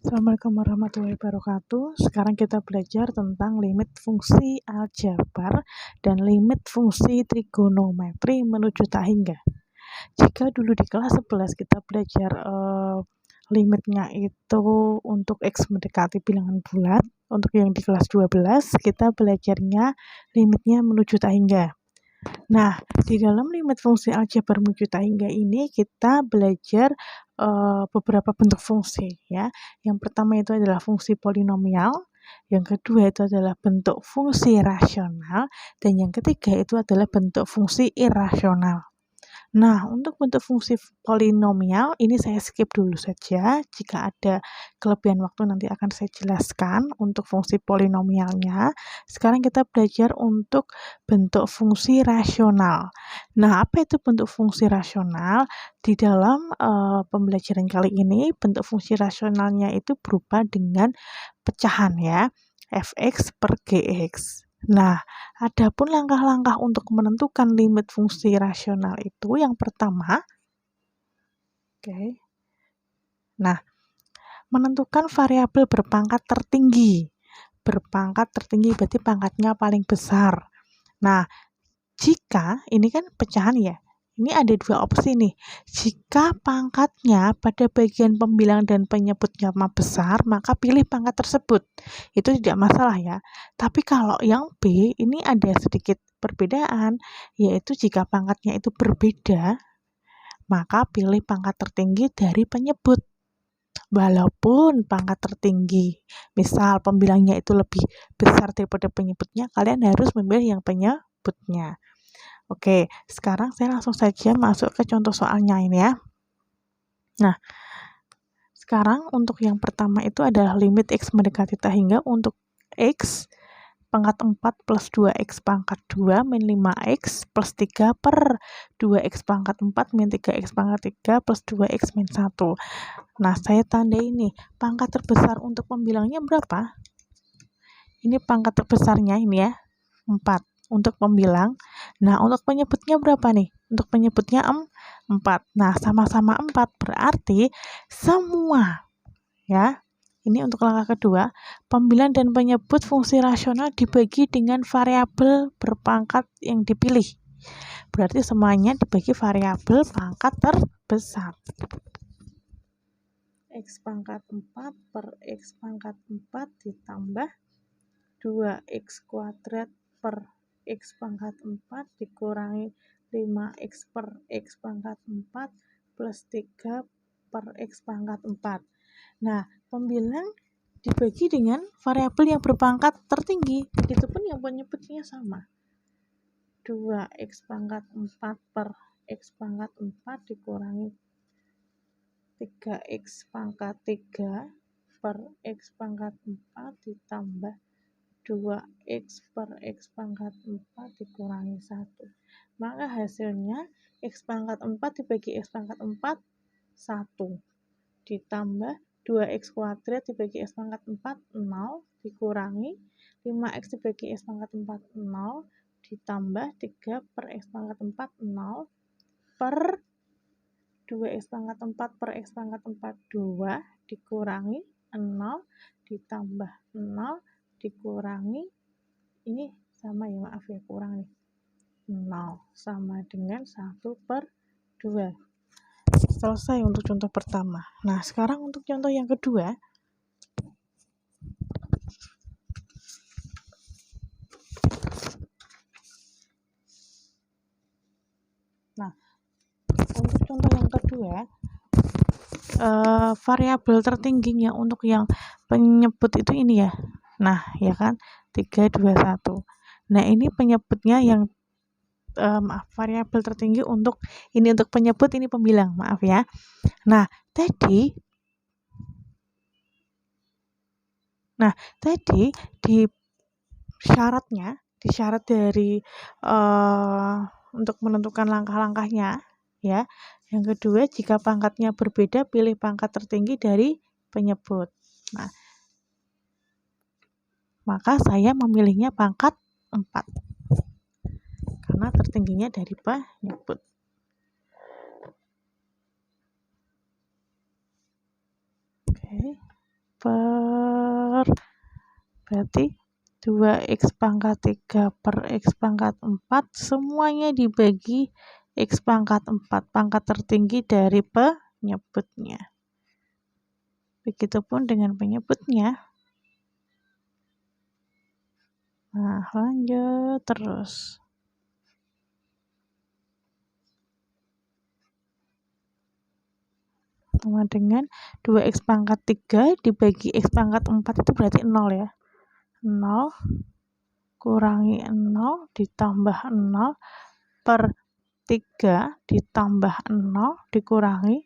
Assalamualaikum warahmatullahi wabarakatuh. Sekarang kita belajar tentang limit fungsi aljabar dan limit fungsi trigonometri menuju tak hingga. Jika dulu di kelas 11 kita belajar limitnya itu untuk X mendekati bilangan bulat, untuk yang di kelas 12 kita belajarnya limitnya menuju tak hingga. Nah, di dalam limit fungsi aljabar menuju tak hingga ini kita belajar beberapa bentuk fungsi ya. Yang pertama itu adalah fungsi polinomial, yang kedua itu adalah bentuk fungsi rasional, dan yang ketiga itu adalah bentuk fungsi irasional. Nah, untuk bentuk fungsi polinomial ini saya skip dulu saja. Jika ada kelebihan waktu nanti akan saya jelaskan untuk fungsi polinomialnya. Sekarang kita belajar untuk bentuk fungsi rasional. Nah, apa itu bentuk fungsi rasional? Di dalam pembelajaran kali ini, bentuk fungsi rasionalnya itu berupa dengan pecahan ya, fx per gx. Nah, adapun langkah-langkah untuk menentukan limit fungsi rasional itu yang pertama, Nah, menentukan variabel berpangkat tertinggi. Berpangkat tertinggi berarti pangkatnya paling besar. Nah, jika ini kan pecahan ya. Ini ada dua opsi nih. Jika pangkatnya pada bagian pembilang dan penyebutnya besar, maka pilih pangkat tersebut. Itu tidak masalah ya. Tapi kalau yang B, ini ada sedikit perbedaan, yaitu jika pangkatnya itu berbeda, maka pilih pangkat tertinggi dari penyebut. Walaupun pangkat tertinggi, misal pembilangnya itu lebih besar daripada penyebutnya, kalian harus memilih yang penyebutnya. Oke, sekarang saya langsung saja masuk ke contoh soalnya ini ya. Nah, sekarang untuk yang pertama itu adalah limit X mendekati tak hingga untuk X pangkat 4 plus 2X pangkat 2 min 5X plus 3 per 2X pangkat 4 min 3X pangkat 3 plus 2X min 1. Nah, saya tandai ini. Pangkat terbesar untuk pembilangnya berapa? Ini pangkat terbesarnya ini ya, 4 untuk pembilang. Nah, untuk penyebutnya berapa nih? Untuk penyebutnya 4. Nah, sama-sama 4 berarti semua ya. Ini untuk langkah kedua, pembilang dan penyebut fungsi rasional dibagi dengan variabel berpangkat yang dipilih. Berarti semuanya dibagi variabel pangkat terbesar. X pangkat 4 per X pangkat 4 ditambah 2X kuadrat per X pangkat 4 dikurangi 5X per X pangkat 4 plus 3 per X pangkat 4. Nah, pembilang dibagi dengan variabel yang berpangkat tertinggi, begitupun yang penyebutnya sama. 2X pangkat 4 per X pangkat 4 dikurangi 3X pangkat 3 per X pangkat 4 ditambah 2X per X pangkat 4 dikurangi 1. Maka hasilnya X pangkat 4 dibagi X pangkat 4, 1. Ditambah 2X kuadrat dibagi X pangkat 4, 0. Dikurangi 5X dibagi X pangkat 4, 0. Ditambah 3 per X pangkat 4, 0. Per 2X pangkat 4 per X pangkat 4, 2. Dikurangi 0. Ditambah 0. Dikurangi, ini sama ya, maaf ya, kurang nih, 0 sama dengan 1 per 2. Selesai untuk contoh pertama. Nah, sekarang untuk contoh yang kedua. Nah, untuk contoh yang kedua, variabel tertingginya untuk yang penyebut itu ini ya. Nah, ya kan, 3, 2, 1. Nah, ini penyebutnya yang variabel tertinggi untuk ini, untuk penyebut, ini pembilang, maaf ya. Nah, tadi di syaratnya, di syarat dari untuk menentukan langkah-langkahnya ya. Yang kedua, jika pangkatnya berbeda, pilih pangkat tertinggi dari penyebut. Nah, maka saya memilihnya pangkat 4 karena tertingginya dari penyebut. Oke. per, berarti 2x pangkat 3 per x pangkat 4 semuanya dibagi x pangkat 4, pangkat tertinggi dari penyebutnya. Begitupun dengan penyebutnya. Nah, lanjut terus. Sama dengan 2x pangkat 3 dibagi x pangkat 4 itu berarti 0 ya. 0 kurangi 0 ditambah 0 per 3 ditambah 0 dikurangi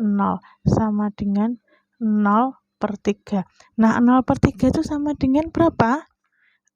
0 sama dengan 0 per 3. Nah, 0 per 3 itu sama dengan berapa?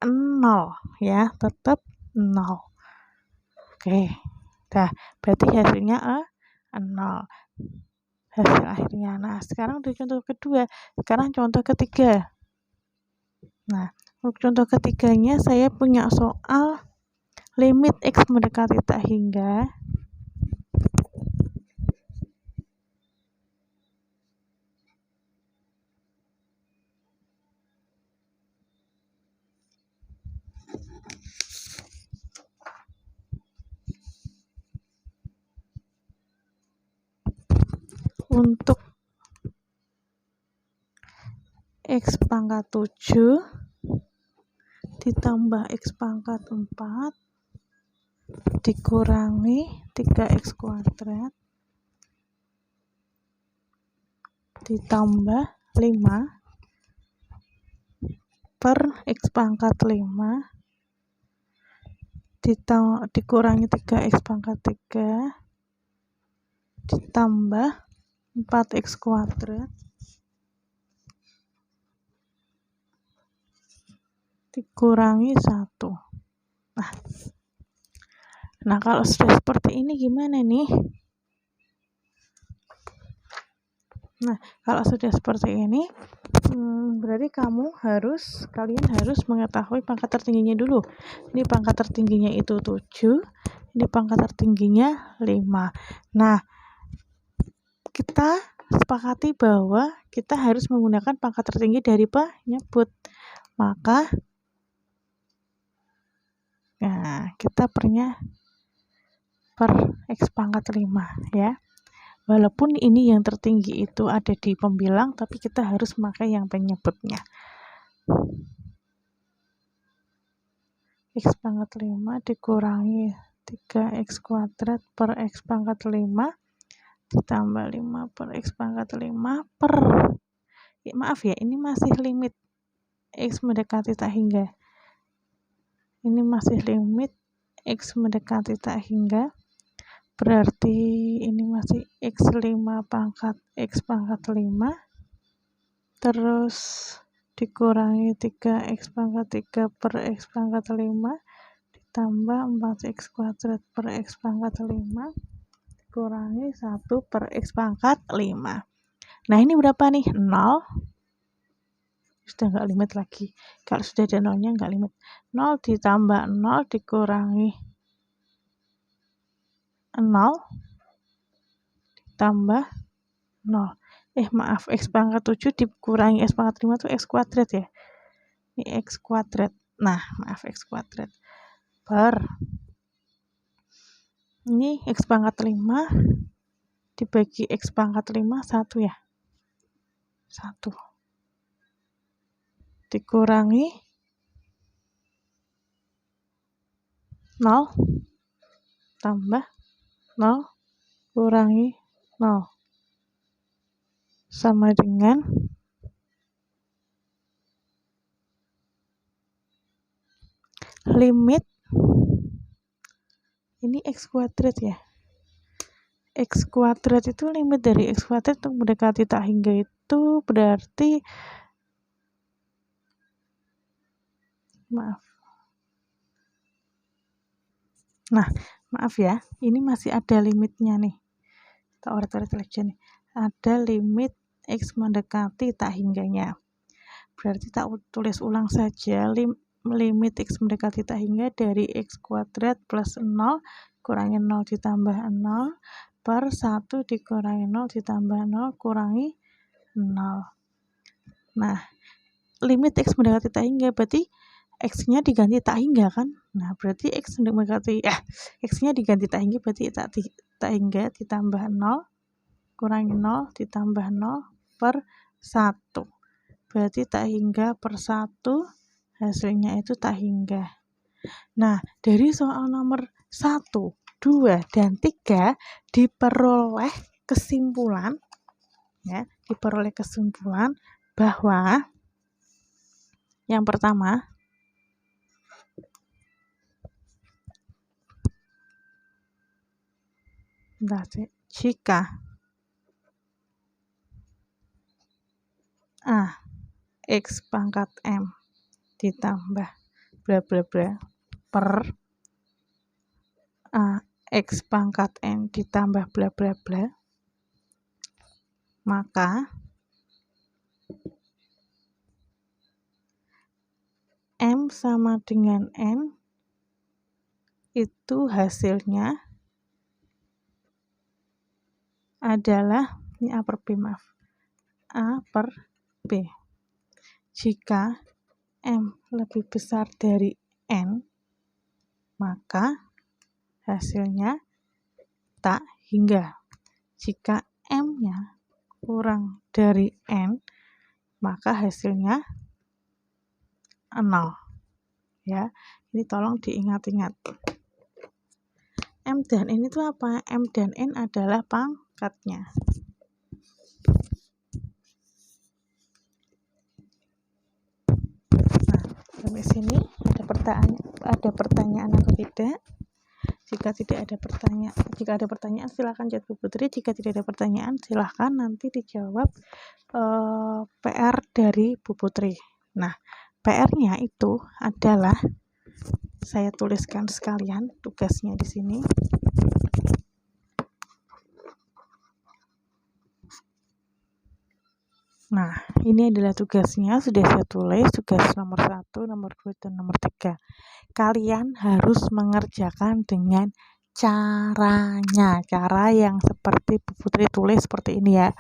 0 ya, tetap 0. Oke, dah berarti hasilnya 0. Hasil akhirnya. Nah, sekarang untuk contoh kedua. Sekarang contoh ketiga. Nah, untuk contoh ketiganya saya punya soal limit x mendekati tak hingga untuk x pangkat 7 ditambah x pangkat 4 dikurangi 3x kuadrat ditambah 5 per x pangkat 5 dikurangi 3x pangkat 3 ditambah 4x kuadrat dikurangi 1. Nah, kalau sudah seperti ini gimana nih? Nah, kalau sudah seperti ini, berarti kalian harus mengetahui pangkat tertingginya dulu. Ini pangkat tertingginya itu 7, ini pangkat tertingginya 5. Nah, kita sepakati bahwa kita harus menggunakan pangkat tertinggi dari penyebut. Maka kita pernya per x pangkat 5 ya. Walaupun ini yang tertinggi itu ada di pembilang, tapi kita harus memakai yang penyebutnya. X pangkat 5 dikurangi 3x kuadrat per x pangkat 5 ditambah 5 per x pangkat 5 per, maaf ya, ini masih limit x mendekati tak hingga. Ini masih limit x mendekati tak hingga, berarti ini masih x5 pangkat x pangkat 5 terus dikurangi 3x pangkat 3 per x pangkat 5 ditambah 4x kuadrat per x pangkat 5 dikurangi 1 per x pangkat 5. Nah, ini berapa nih? 0. Sudah nggak limit lagi. Kalau sudah ada nolnya nggak limit. 0 ditambah 0 dikurangi 0 ditambah 0. Maaf, x pangkat 7 dikurangi x pangkat 5 itu x kuadrat ya. Ini x kuadrat. Nah, maaf, x kuadrat. Per. Ini x pangkat 5 dibagi x pangkat 5, 1 ya. 1. Dikurangi 0 tambah 0 kurangi 0 sama dengan limit ini x kuadrat ya. X kuadrat itu limit dari x kuadrat untuk mendekati tak hingga itu berarti, maaf ya, ini masih ada limitnya nih. Kita oret-oret aja nih. Ada limit x mendekati tak hingganya. Berarti tak tulis ulang saja, limit x mendekati tak hingga dari x kuadrat plus 0 kurangi 0 ditambah 0 per 1 dikurangi 0 ditambah 0 kurangi 0. Nah, limit X mendekati tak hingga berarti X-nya diganti tak hingga kan? Nah, berarti X-nya diganti tak hingga berarti tak hingga ditambah 0 kurangi 0 ditambah 0 per 1. Berarti tak hingga per 1 hasilnya itu tak hingga. Nah, dari soal nomor 1, 2, dan 3 diperoleh kesimpulan bahwa yang pertama jika X pangkat M ditambah bla bla bla per X pangkat N ditambah bla bla bla, maka M sama dengan N itu hasilnya adalah A per B. Jika M lebih besar dari N, maka hasilnya tak hingga. Jika M-nya kurang dari N, maka hasilnya 0. Ya, ini tolong diingat-ingat. M dan N itu apa? M dan N adalah pangkatnya. Sampai sini ada pertanyaan atau tidak? Jika ada pertanyaan silakan chat Bu Putri. Jika tidak ada pertanyaan silakan nanti dijawab PR dari Bu Putri. Nah, PR-nya itu adalah saya tuliskan sekalian tugasnya di sini. Nah, ini adalah tugasnya, sudah saya tulis, tugas nomor 1, nomor 2, dan nomor 3. Kalian harus mengerjakan dengan caranya, cara yang seperti Bu Putri tulis seperti ini ya.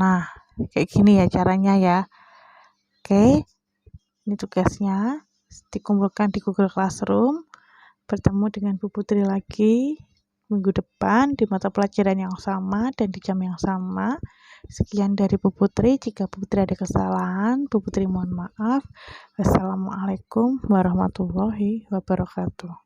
Nah, kayak gini ya caranya ya. Oke, ini tugasnya, dikumpulkan di Google Classroom, bertemu dengan Bu Putri lagi minggu depan di mata pelajaran yang sama dan di jam yang sama. Sekian dari Bu Putri. Jika Bu Putri ada kesalahan, Bu Putri mohon maaf. Wassalamualaikum warahmatullahi wabarakatuh.